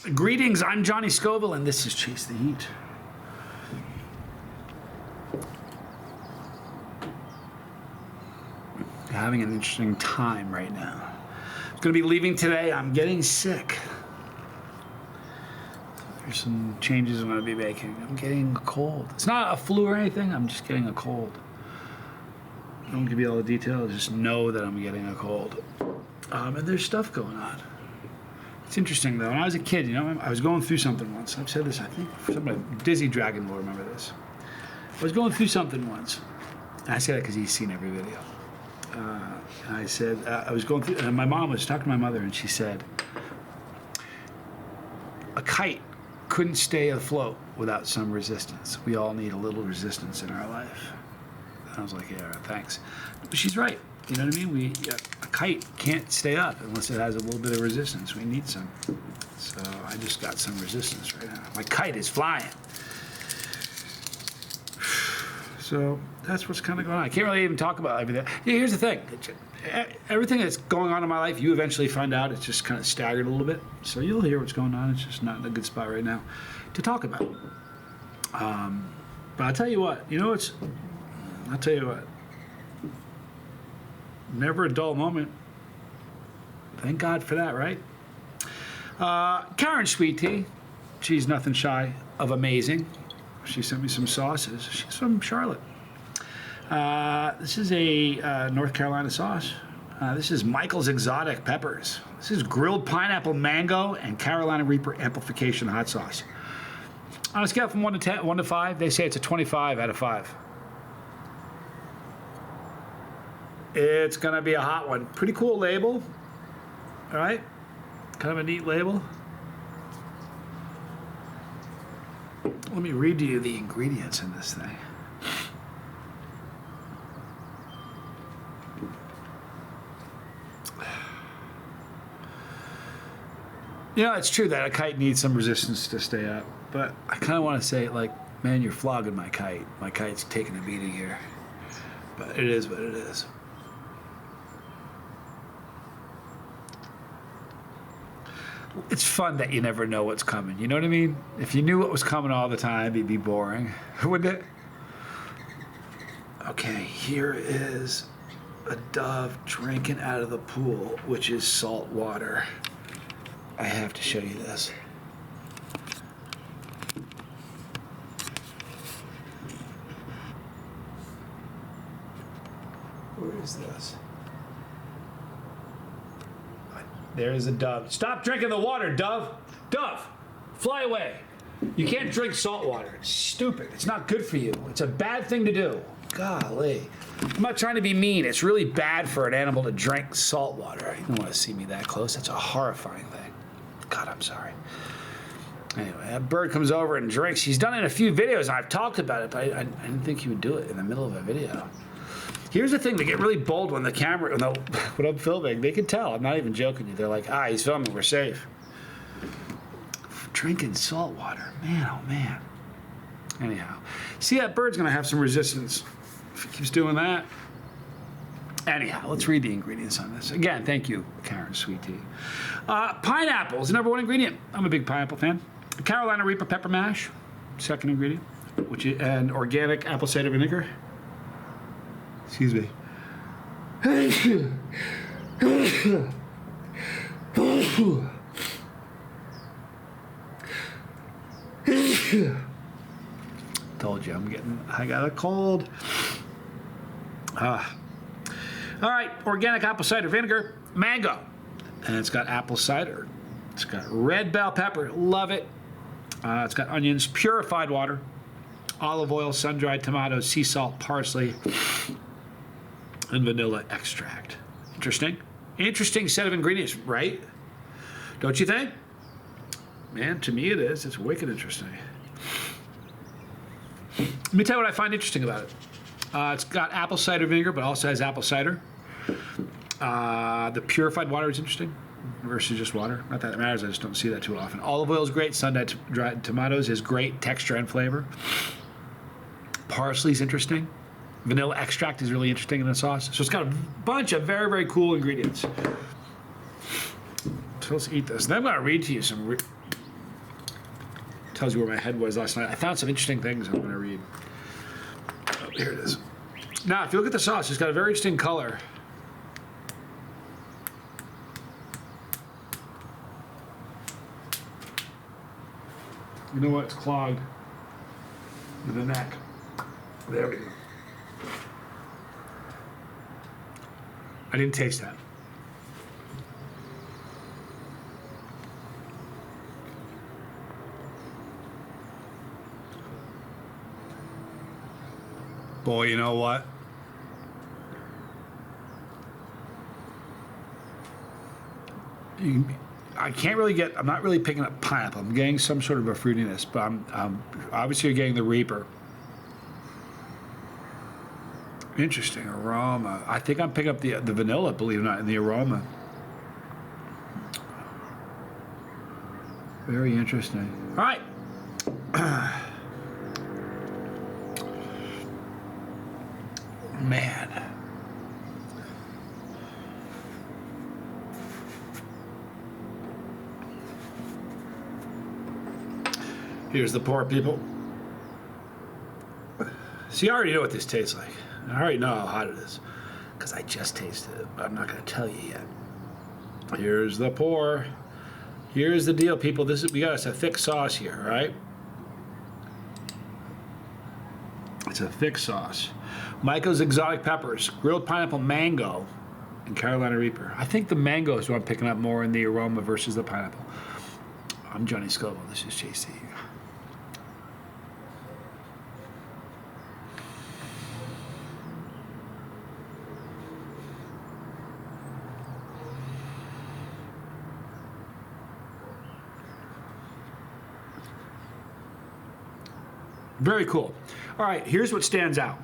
Greetings, I'm Johnny Scoville, and this is Chase the Heat. Having an interesting time right now. I'm going to be leaving today. I'm getting sick. There's some changes I'm going to be making. I'm getting a cold. It's not a flu or anything. I'm just getting a cold. I don't give you all the details. Just know that I'm getting a cold. And there's stuff going on. It's interesting though. When I was a kid, I was going through something once. I've said this, I think, for somebody. Dizzy Dragon will remember this. I was going through something once. And I say that because he's seen every video. And I said, I was going through, and my mom was talking to my mother, and she said, a kite couldn't stay afloat without some resistance. We all need a little resistance in our life. And I was like, yeah, thanks. But she's right. You know what I mean? A kite can't stay up unless it has a little bit of resistance. We need some. So I just got some resistance right now. My kite is flying. So that's what's kind of going on. I can't really even talk about everything. Yeah, here's the thing. Everything that's going on in my life, you eventually find out. It's just kind of staggered a little bit. So you'll hear what's going on. It's just not in a good spot right now to talk about. But I'll tell you what. I'll tell you what. Never a dull moment. Thank God for that, right? Karen Sweet Tea. She's nothing shy of amazing. She sent me some sauces. She's from Charlotte. This is a North Carolina sauce. This is Michael's Exotic Peppers. This is grilled pineapple mango and Carolina Reaper Amplification hot sauce. On a scale from 1 to 5, they say it's a 25 out of 5. It's gonna be a hot one. Pretty cool label. All right, kind of a neat label. Let me read to you the ingredients in this thing. It's true that a kite needs some resistance to stay up, but I kind of want to say, man, you're flogging my kite. My kite's taking a beating here, but it is what it is. It's fun that you never know what's coming. You know what I mean? If you knew what was coming all the time, it'd be boring, wouldn't it? Okay, here is a dove drinking out of the pool, which is salt water. I have to show you this. Where is this? There's a dove. Stop drinking the water, dove. Dove, fly away. You can't drink salt water. It's stupid. It's not good for you. It's a bad thing to do. Golly. I'm not trying to be mean. It's really bad for an animal to drink salt water. You don't want to see me that close. That's a horrifying thing. God, I'm sorry. Anyway, that bird comes over and drinks. He's done it in a few videos, and I've talked about it, but I didn't think he would do it in the middle of a video. Here's the thing, they get really bold when the camera, when I'm filming, they can tell. I'm not even joking you. They're like, he's filming, we're safe. Drinking salt water, man, oh man. Anyhow, see, that bird's gonna have some resistance if he keeps doing that. Anyhow, let's read the ingredients on this. Again, thank you, Karen Sweet Tea. Pineapple is the #1 ingredient. I'm a big pineapple fan. Carolina Reaper pepper mash, second ingredient, and organic apple cider vinegar. Excuse me. Told you I got a cold. All right, organic apple cider vinegar, mango, and it's got apple cider. It's got red bell pepper, love it. It's got onions, purified water, olive oil, sun-dried tomatoes, sea salt, parsley, and vanilla extract. Interesting set of ingredients, right? Don't you think? Man, to me it is. It's wicked interesting. Let me tell you what I find interesting about it. It's got apple cider vinegar, but also has apple cider. The purified water is interesting versus just water. Not that it matters, I just don't see that too often. Olive oil is great. Sun-dried tomatoes is great texture and flavor. Parsley is interesting. Vanilla extract is really interesting in the sauce. So it's got a bunch of very, very cool ingredients. So let's eat this. Then I'm going to read to you some Tells you where my head was last night. I found some interesting things I'm going to read. Oh, here it is. Now, if you look at the sauce, it's got a very interesting color. You know what? It's clogged with the neck. There we go. I didn't taste that. Boy, you know what? I can't really get, I'm not really picking up pineapple. I'm getting some sort of a fruitiness, but I'm obviously getting the Reaper. Interesting aroma. I think I'm picking up the vanilla, believe it or not, in the aroma. Very interesting. All right. Man. Here's the pour, people. See, I already know what this tastes like. I already know how hot it is because I just tasted it, but I'm not going to tell you yet. Here's the pour. Here's the deal, people. We got us a thick sauce here, right? It's a thick sauce. Michael's Exotic Peppers, grilled pineapple mango, and Carolina Reaper. I think the mango is what I'm picking up more in the aroma versus the pineapple. I'm Johnny Scoville. This is JC. Very cool. All right, here's what stands out.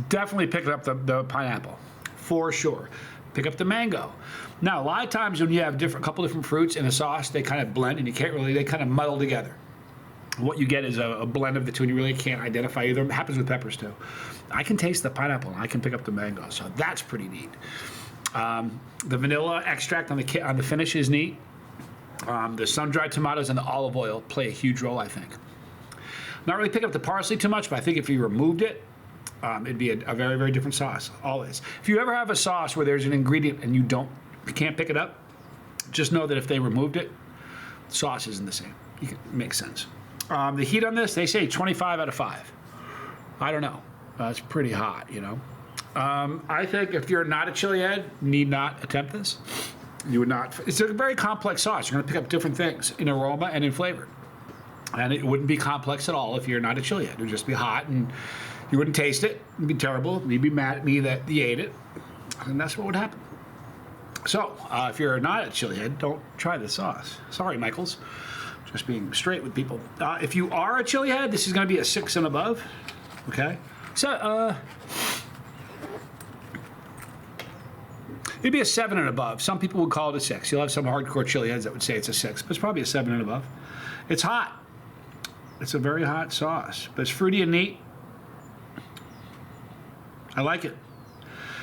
Definitely pick up the pineapple, for sure. Pick up the mango. Now, a lot of times when you have a couple different fruits in a sauce, they kind of blend and they kind of muddle together. What you get is a blend of the two, and you really can't identify either. It happens with peppers too. I can taste the pineapple, and I can pick up the mango, so that's pretty neat. The vanilla extract on the finish is neat. The sun-dried tomatoes and the olive oil play a huge role, I think. Not really pick up the parsley too much, but I think if you removed it, it'd be a very, very different sauce, always. If you ever have a sauce where there's an ingredient and you can't pick it up, just know that if they removed it, the sauce isn't the same. It makes sense. The heat on this, they say 25 out of 5. I don't know. It's pretty hot, you know. I think if you're not a chili head, need not attempt this. You would not. It's a very complex sauce. You're going to pick up different things in aroma and in flavor. And it wouldn't be complex at all if you're not a chili head. It would just be hot, and you wouldn't taste it. It'd be terrible. You'd be mad at me that you ate it. And that's what would happen. So, if you're not a chili head, don't try this sauce. Sorry, Michaels. Just being straight with people. If you are a chili head, this is going to be a 6 and above. Okay? So, it'd be a 7 and above. Some people would call it a 6. You'll have some hardcore chili heads that would say it's a 6, but it's probably a 7 and above. It's hot. It's a very hot sauce, but it's fruity and neat. I like it.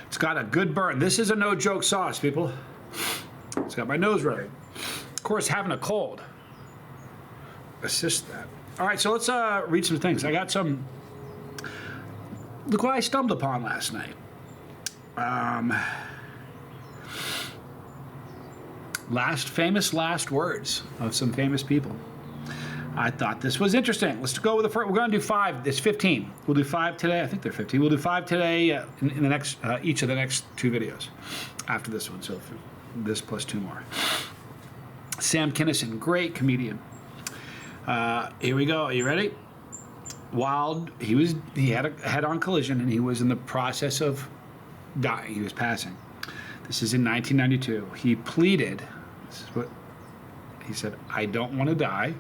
It's got a good burn. This is a no-joke sauce, people. It's got my nose running. Of course, having a cold assists that. All right, so let's read some things. I got some. Look what I stumbled upon last night. Last words of some famous people. I thought this was interesting. Let's go with the first. We're going to do 5. It's 15. We'll do 5 today. I think they're 15. We'll do 5 today in the next each of the next 2 videos after this one. So this plus 2 more. Sam Kinison, great comedian. Here we go. Are you ready? He had a head-on collision and he was in the process of dying. He was passing. This is in 1992. He pleaded. This is what he said. I don't want to die.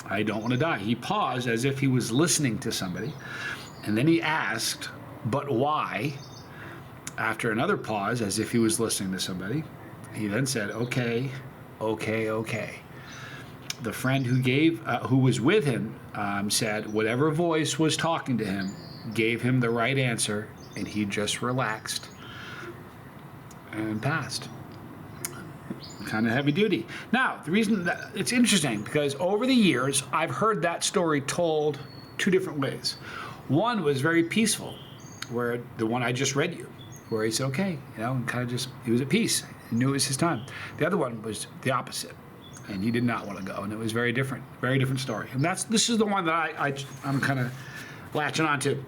I don't want to die. He paused as if he was listening to somebody. And then he asked, but why? After another pause, as if he was listening to somebody, he then said, okay. The friend who was with him said whatever voice was talking to him gave him the right answer, and he just relaxed and passed. kind of heavy duty. Now, the reason that it's interesting because over the years, I've heard that story told two different ways. One was very peaceful, where the one I just read you, where he said, okay, and kind of just, he was at peace. He knew it was his time. The other one was the opposite, and he did not want to go, and it was very different story. And this is the one that I'm kind of latching on to.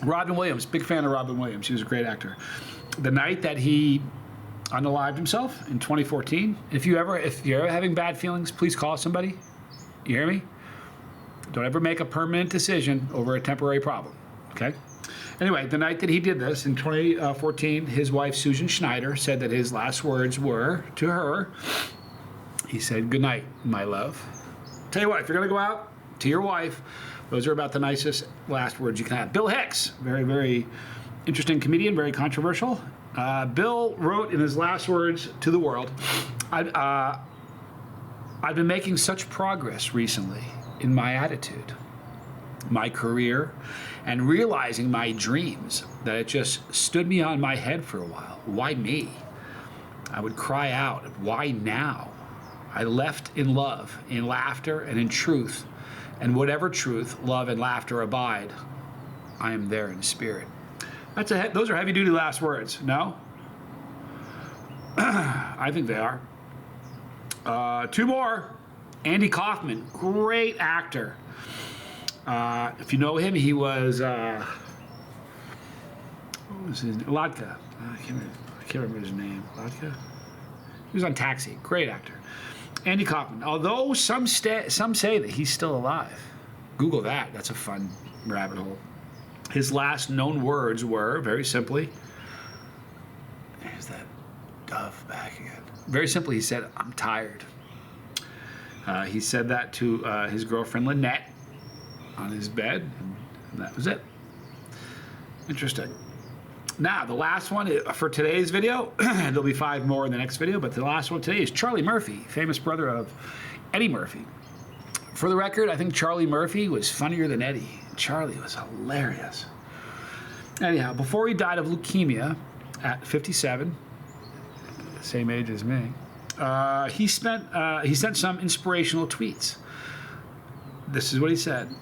Robin Williams, big fan of Robin Williams. He was a great actor. The night that he unalived himself in 2014. If you're ever having bad feelings, please call somebody. You hear me? Don't ever make a permanent decision over a temporary problem. Okay? Anyway, the night that he did this in 2014, his wife Susan Schneider said that his last words were to her. He said, "Good night, my love." Tell you what, if you're gonna go out to your wife, those are about the nicest last words you can have. Bill Hicks, very, very interesting comedian, very controversial. Bill wrote in his last words to the world, I've been making such progress recently in my attitude, my career, and realizing my dreams that it just stood me on my head for a while. Why me? I would cry out, why now? I left in love, in laughter, and in truth. And whatever truth, love, and laughter abide, I am there in spirit. Those are heavy-duty last words, no? I think they are. Two more. Andy Kaufman, great actor. If you know him, he was, what was his name? Latka. I can't remember his name. Latka? He was on Taxi. Great actor. Andy Kaufman. Although some say that he's still alive. Google that. That's a fun rabbit hole. His last known words were, very simply, there's that dove back again. Very simply, he said, "I'm tired." He said that to his girlfriend Lynette on his bed, and that was it. Interesting. Now, the last one for today's video, there'll be 5 more in the next video, but the last one today is Charlie Murphy, famous brother of Eddie Murphy. For the record, I think Charlie Murphy was funnier than Eddie. Charlie was hilarious. Anyhow, before he died of leukemia at 57, same age as me, he sent some inspirational tweets. This is what he said.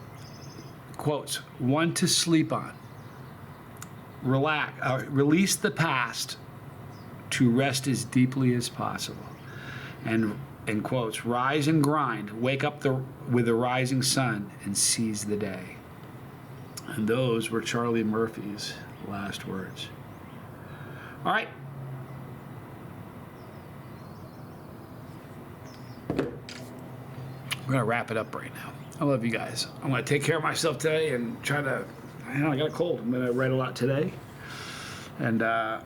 Quotes, "One to sleep on. Release the past to rest as deeply as possible." And in quotes, "Rise and grind, wake up with the rising sun and seize the day." And those were Charlie Murphy's last words. All right. We're going to wrap it up right now. I love you guys. I'm going to take care of myself today and try to, I got a cold. I'm going to write a lot today. And the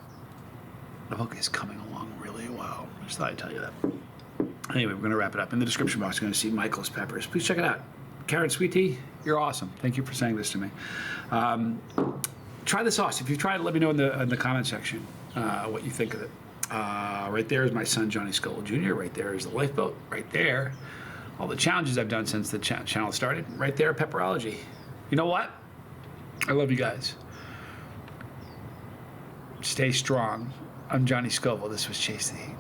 book is coming along really well. Just thought I'd tell you that. Anyway, we're going to wrap it up. In the description box, you're going to see Michael's Peppers. Please check it out. Karen Sweet Tea, you're awesome. Thank you for saying this to me. Try the sauce. If you've tried it, let me know in the comment section what you think of it. Right there is my son, Johnny Scoville Jr. Right there is the lifeboat. Right there, all the challenges I've done since the channel started. Right there, Pepperology. You know what? I love you guys. Stay strong. I'm Johnny Scoville. This was Chase the Heat.